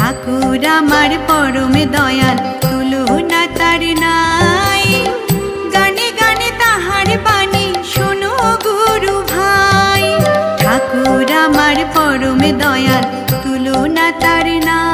ঠাকুর আমার পরম দয়াল, তুলনা তার নাই। গানে গানে তাহার বাণী শোনো গুরু ভাই। ঠাকুর আমার পরম দয়াল, তুলনা তার নাই।